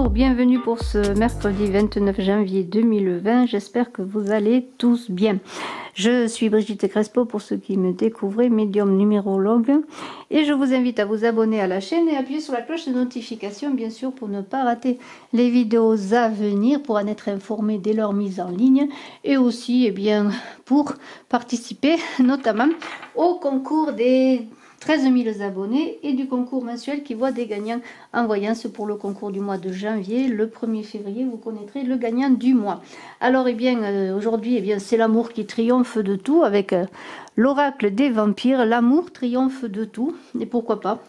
Bonjour, bienvenue pour ce mercredi 29 janvier 2020. J'espère que vous allez tous bien. Je suis Brigitte Crespo pour ceux qui me découvrent, médium numérologue. Et je vous invite à vous abonner à la chaîne et appuyer sur la cloche de notification, bien sûr, pour ne pas rater les vidéos à venir, pour en être informé dès leur mise en ligne. Et aussi, eh bien, pour participer notamment au concours des 13 000 abonnés et du concours mensuel qui voit des gagnants en voyance pour le concours du mois de janvier. Le 1er février, vous connaîtrez le gagnant du mois. Alors, eh bien, aujourd'hui, eh bien, c'est l'amour qui triomphe de tout avec l'oracle des vampires. L'amour triomphe de tout. Et pourquoi pas?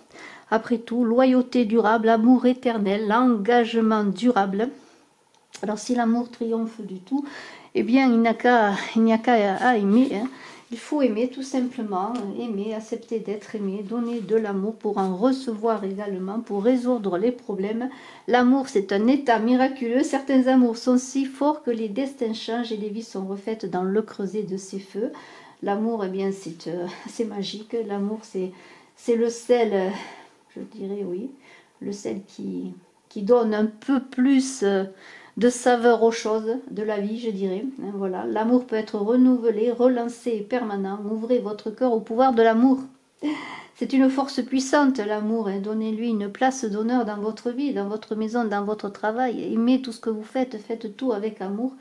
Après tout, loyauté durable, amour éternel, engagement durable. Alors, si l'amour triomphe du tout, eh bien, il n'y a qu'à aimer, hein. Il faut aimer tout simplement, aimer, accepter d'être aimé, donner de l'amour pour en recevoir également, pour résoudre les problèmes. L'amour, c'est un état miraculeux. Certains amours sont si forts que les destins changent et les vies sont refaites dans le creuset de ces feux. L'amour, eh bien, c'est magique. L'amour, c'est le sel, je dirais oui, le sel qui donne un peu plus de saveur aux choses de la vie, je dirais. Voilà, l'amour peut être renouvelé, relancé et permanent. Ouvrez votre cœur au pouvoir de l'amour. C'est une force puissante, l'amour. Donnez-lui une place d'honneur dans votre vie, dans votre maison, dans votre travail. Aimez tout ce que vous faites, faites tout avec amour.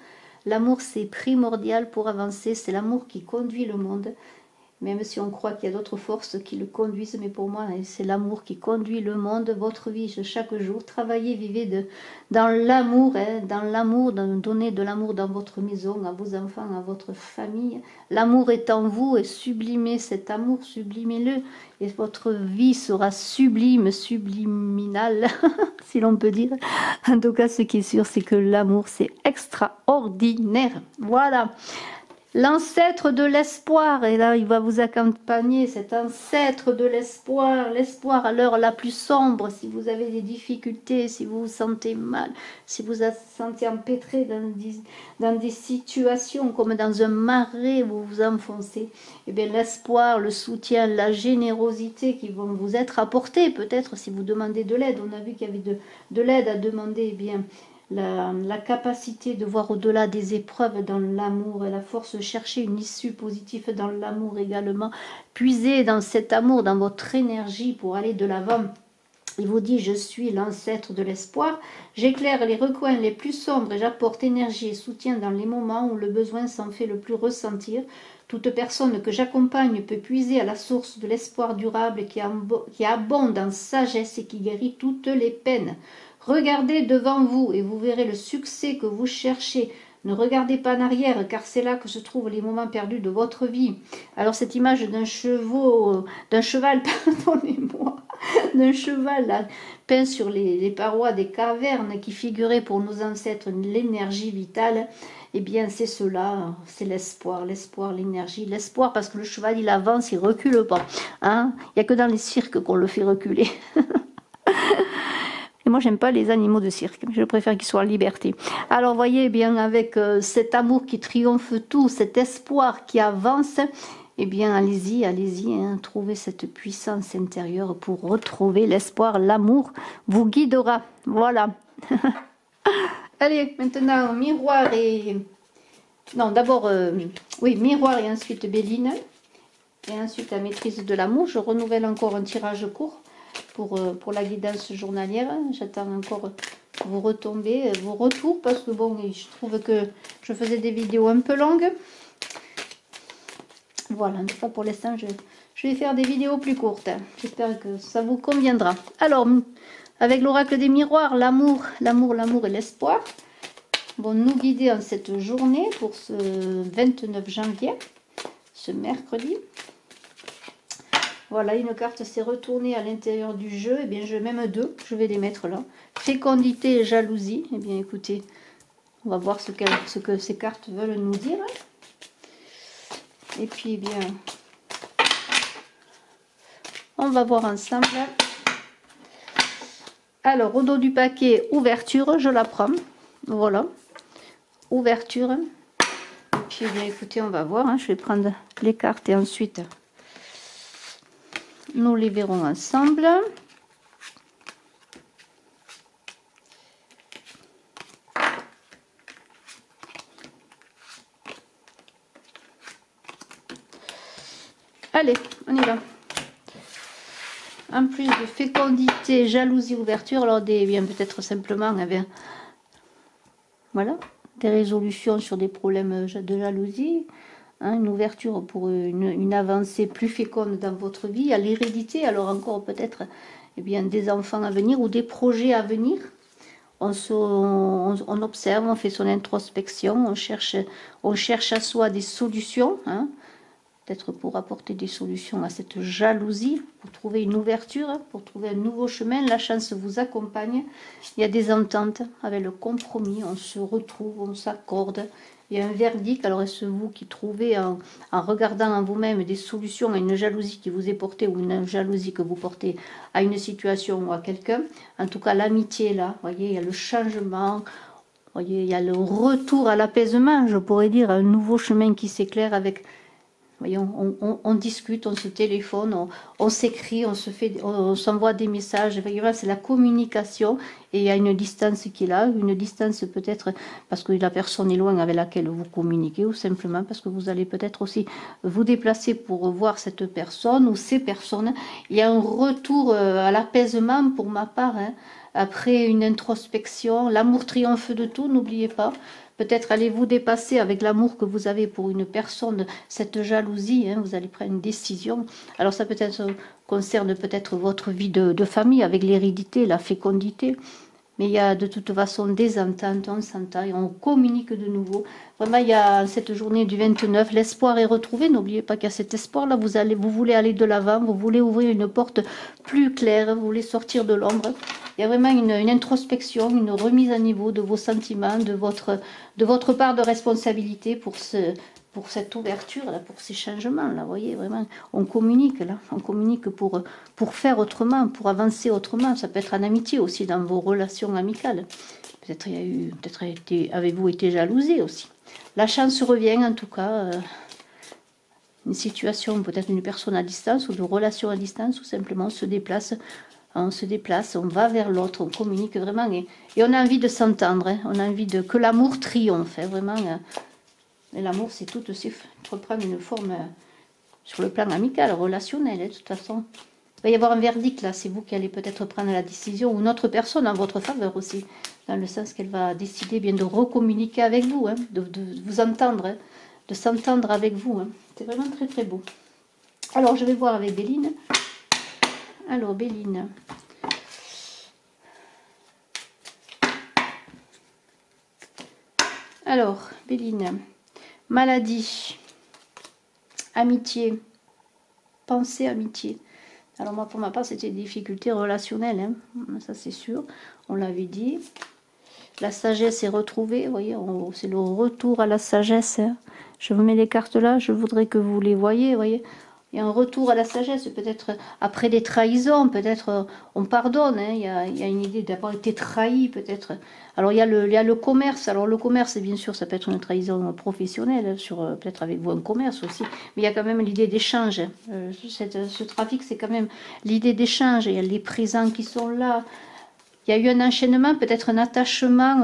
L'amour, c'est primordial pour avancer. C'est l'amour qui conduit le monde. Même si on croit qu'il y a d'autres forces qui le conduisent, mais pour moi, c'est l'amour qui conduit le monde, votre vie chaque jour. Travaillez, vivez dans l'amour, donnez de l'amour dans votre maison, à vos enfants, à votre famille. L'amour est en vous et sublimez cet amour, sublimez-le. Et votre vie sera sublime, subliminale, si l'on peut dire. En tout cas, ce qui est sûr, c'est que l'amour, c'est extraordinaire. Voilà. L'ancêtre de l'espoir, et là il va vous accompagner, cet ancêtre de l'espoir, l'espoir à l'heure la plus sombre, si vous avez des difficultés, si vous vous sentez mal, si vous vous sentez empêtré dans des situations comme dans un marais où vous vous enfoncez, et bien l'espoir, le soutien, la générosité qui vont vous être apportés, peut-être si vous demandez de l'aide, on a vu qu'il y avait de l'aide à demander, eh bien la capacité de voir au-delà des épreuves dans l'amour et la force de chercher une issue positive dans l'amour également. Puisez dans cet amour, dans votre énergie pour aller de l'avant. Il vous dit, je suis l'ancêtre de l'espoir, j'éclaire les recoins les plus sombres et j'apporte énergie et soutien dans les moments où le besoin s'en fait le plus ressentir. Toute personne que j'accompagne peut puiser à la source de l'espoir durable qui abonde en sagesse et qui guérit toutes les peines. Regardez devant vous et vous verrez le succès que vous cherchez. Ne regardez pas en arrière car c'est là que se trouvent les moments perdus de votre vie. Alors cette image d'un cheval, pardonnez-moi, d'un cheval là, peint sur les parois des cavernes qui figuraient pour nos ancêtres l'énergie vitale, eh bien c'est cela, c'est l'espoir, l'énergie, l'espoir parce que le cheval il avance, il recule pas. Hein, il n'y a que dans les cirques qu'on le fait reculer. Et moi, j'aime pas les animaux de cirque. Je préfère qu'ils soient en liberté. Alors, voyez bien, avec cet amour qui triomphe tout, cet espoir qui avance, eh bien, allez-y, hein, trouvez cette puissance intérieure pour retrouver l'espoir. L'amour vous guidera. Voilà. Allez, maintenant, miroir et... Non, d'abord, oui, miroir et ensuite Béline. Et ensuite, la maîtrise de l'amour. Je renouvelle encore un tirage court. Pour la guidance journalière, j'attends encore vos retombées, vos retours, parce que bon, je trouve que je faisais des vidéos un peu longues. Voilà, en tout cas pour l'instant, je vais faire des vidéos plus courtes. J'espère que ça vous conviendra. Alors, avec l'oracle des miroirs, l'amour et l'espoir vont nous guider en cette journée pour ce 29 janvier, ce mercredi. Voilà, une carte s'est retournée à l'intérieur du jeu. Eh bien, même deux, je vais les mettre là. Fécondité et jalousie. Eh bien, écoutez, on va voir ce que ces cartes veulent nous dire. Et puis, eh bien, on va voir ensemble. Alors, au dos du paquet, ouverture, je la prends. Voilà, ouverture. Et puis, eh bien, écoutez, on va voir. Hein, je vais prendre les cartes et ensuite... nous les verrons ensemble. Allez, on y va. En plus de fécondité, jalousie, ouverture, alors bien peut-être simplement, eh bien, voilà, des résolutions sur des problèmes de jalousie, hein, une ouverture pour une avancée plus féconde dans votre vie, à l'hérédité, alors encore peut-être eh bien, des enfants à venir ou des projets à venir. On observe, on fait son introspection, on cherche à soi des solutions, hein, peut-être pour apporter des solutions à cette jalousie, pour trouver une ouverture, pour trouver un nouveau chemin. La chance vous accompagne. Il y a des ententes avec le compromis, on se retrouve, on s'accorde. Il y a un verdict. Alors est-ce vous qui trouvez en regardant en vous-même des solutions à une jalousie qui vous est portée ou une jalousie que vous portez à une situation ou à quelqu'un. En tout cas, l'amitié est là. Vous voyez, il y a le changement. Vous voyez, il y a le retour à l'apaisement, je pourrais dire, un nouveau chemin qui s'éclaire avec... Voyons, on discute, on se téléphone, on s'écrit, on s'envoie des messages. C'est la communication et il y a une distance qui est là, une distance peut-être parce que la personne est loin avec laquelle vous communiquez ou simplement parce que vous allez peut-être aussi vous déplacer pour voir cette personne ou ces personnes. Il y a un retour à l'apaisement pour ma part, hein, après une introspection. L'amour triomphe de tout, n'oubliez pas. Peut-être allez-vous dépasser avec l'amour que vous avez pour une personne, cette jalousie, hein, vous allez prendre une décision. Alors ça peut-être concerne peut-être votre vie de famille avec l'hérédité, la fécondité. Mais il y a de toute façon des ententes, on s'entend et on communique de nouveau. Vraiment, il y a cette journée du 29, l'espoir est retrouvé. N'oubliez pas qu'il y a cet espoir-là. Vous voulez aller de l'avant, vous voulez ouvrir une porte plus claire, vous voulez sortir de l'ombre. Il y a vraiment une introspection, une remise à niveau de vos sentiments, de votre part de responsabilité pour cette ouverture, là, pour ces changements. Là, vous voyez, vraiment, on communique, là. On communique pour faire autrement, pour avancer autrement. Ça peut être en amitié aussi, dans vos relations amicales. Peut-être avez-vous été jalousé aussi. La chance revient, en tout cas. Une situation, peut-être une personne à distance ou de relation à distance, ou simplement on se déplace, on va vers l'autre, on communique vraiment. Et on a envie de s'entendre, hein, on a envie que l'amour triomphe, hein, vraiment. Et l'amour, c'est tout aussi reprendre une forme sur le plan amical, relationnel, hein, de toute façon. Il va y avoir un verdict là, c'est vous qui allez peut-être prendre la décision, ou une autre personne en votre faveur aussi, dans le sens qu'elle va décider bien de recommuniquer avec vous, hein, de vous entendre, hein, de s'entendre avec vous. Hein. C'est vraiment très très beau. Alors je vais voir avec Béline. Alors Béline. Alors Béline. Maladie, amitié, pensée, amitié. Alors moi, pour ma part, c'était des difficultés relationnelles, hein. Ça c'est sûr, on l'avait dit. La sagesse est retrouvée, vous voyez, c'est le retour à la sagesse. Hein. Je vous mets les cartes là, je voudrais que vous les voyez, vous voyez. Il y a un retour à la sagesse, peut-être après des trahisons, peut-être on pardonne, hein. Il y a une idée d'avoir été trahi, peut-être. Alors il y a le commerce, alors le commerce, bien sûr, ça peut être une trahison professionnelle, sur peut-être avec vous un commerce aussi, mais il y a quand même l'idée d'échange. Ce trafic, c'est quand même l'idée d'échange, il y a les présents qui sont là. Il y a eu un enchaînement, peut-être un attachement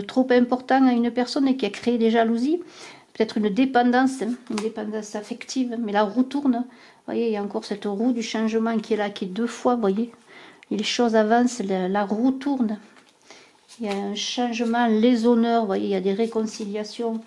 trop important à une personne et qui a créé des jalousies. Peut-être une dépendance affective, mais la roue tourne. Vous voyez, il y a encore cette roue du changement qui est là, qui est deux fois, vous voyez. Et les choses avancent, la roue tourne. Il y a un changement, les honneurs, vous voyez, il y a des réconciliations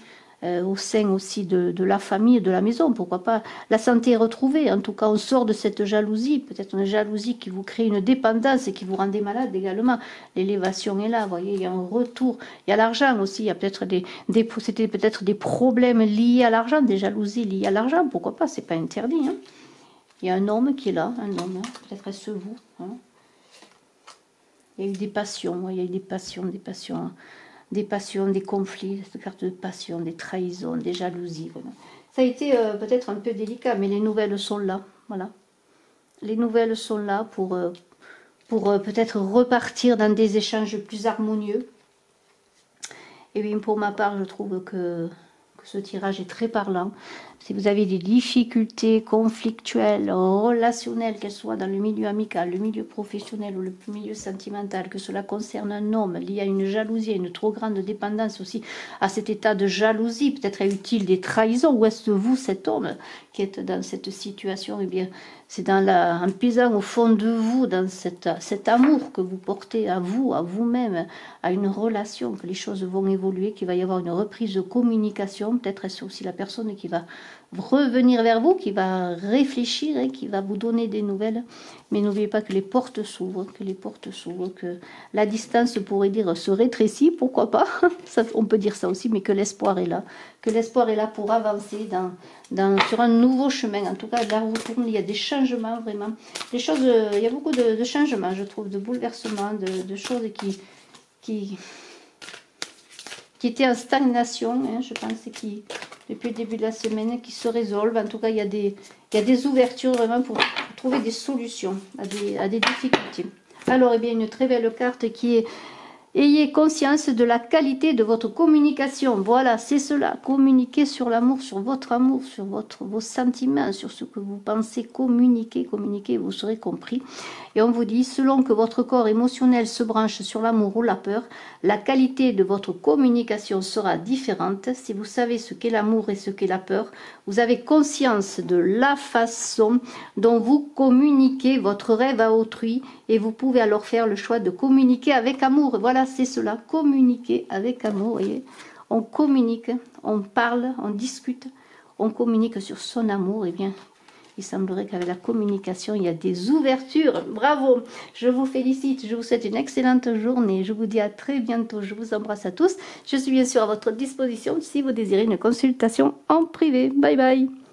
au sein aussi de la famille, de la maison, pourquoi pas. La santé est retrouvée, en tout cas, on sort de cette jalousie, peut-être une jalousie qui vous crée une dépendance et qui vous rendait malade également. L'élévation est là, vous voyez, il y a un retour. Il y a l'argent aussi, il y a peut-être c'était peut-être des problèmes liés à l'argent, des jalousies liées à l'argent, pourquoi pas, c'est pas interdit. Hein. Il y a un homme qui est là, un homme, hein. Peut-être est-ce vous. Hein. Il y a eu des passions, il y a eu des passions, des conflits, cette carte de passion, des trahisons, des jalousies. Vraiment. Ça a été peut-être un peu délicat, mais les nouvelles sont là. Voilà. Les nouvelles sont là pour peut-être repartir dans des échanges plus harmonieux. Et bien pour ma part, je trouve que que ce tirage est très parlant. Si vous avez des difficultés conflictuelles, relationnelles, qu'elles soient dans le milieu amical, le milieu professionnel ou le milieu sentimental, que cela concerne un homme lié à une jalousie, à une trop grande dépendance aussi, à cet état de jalousie, peut-être est-il des trahisons, ou est-ce vous, cet homme, qui êtes dans cette situation? Eh bien, c'est en puisant au fond de vous, dans cet amour que vous portez à vous, à vous-même, à une relation, que les choses vont évoluer, qu'il va y avoir une reprise de communication. Peut-être est-ce aussi la personne qui va revenir vers vous, qui va réfléchir et qui va vous donner des nouvelles. Mais n'oubliez pas que les portes s'ouvrent, que la distance, pourrait dire, se rétrécit, pourquoi pas, ça, on peut dire ça aussi, mais que l'espoir est là. Que l'espoir est là pour avancer sur un nouveau chemin. En tout cas, là, il y a des changements, vraiment. Des choses, il y a beaucoup de changements, je trouve, de bouleversements, de choses qui étaient en stagnation, hein, je pense, qui, depuis le début de la semaine, qui se résolvent. En tout cas, il y a des ouvertures vraiment pour trouver des solutions à des difficultés. Alors, eh bien, une très belle carte qui est: ayez conscience de la qualité de votre communication. Voilà, c'est cela. Communiquez sur l'amour, sur votre amour, sur vos sentiments, sur ce que vous pensez. Communiquez, vous serez compris. Et on vous dit, selon que votre corps émotionnel se branche sur l'amour ou la peur, la qualité de votre communication sera différente. Si vous savez ce qu'est l'amour et ce qu'est la peur, vous avez conscience de la façon dont vous communiquez votre rêve à autrui et vous pouvez alors faire le choix de communiquer avec amour. Voilà, c'est cela, communiquer avec amour. Voyez, on communique, on parle, on discute, on communique sur son amour. Et bien, il semblerait qu'avec la communication, il y a des ouvertures. Bravo, je vous félicite, je vous souhaite une excellente journée. Je vous dis à très bientôt, je vous embrasse à tous. Je suis bien sûr à votre disposition si vous désirez une consultation en privé. Bye bye.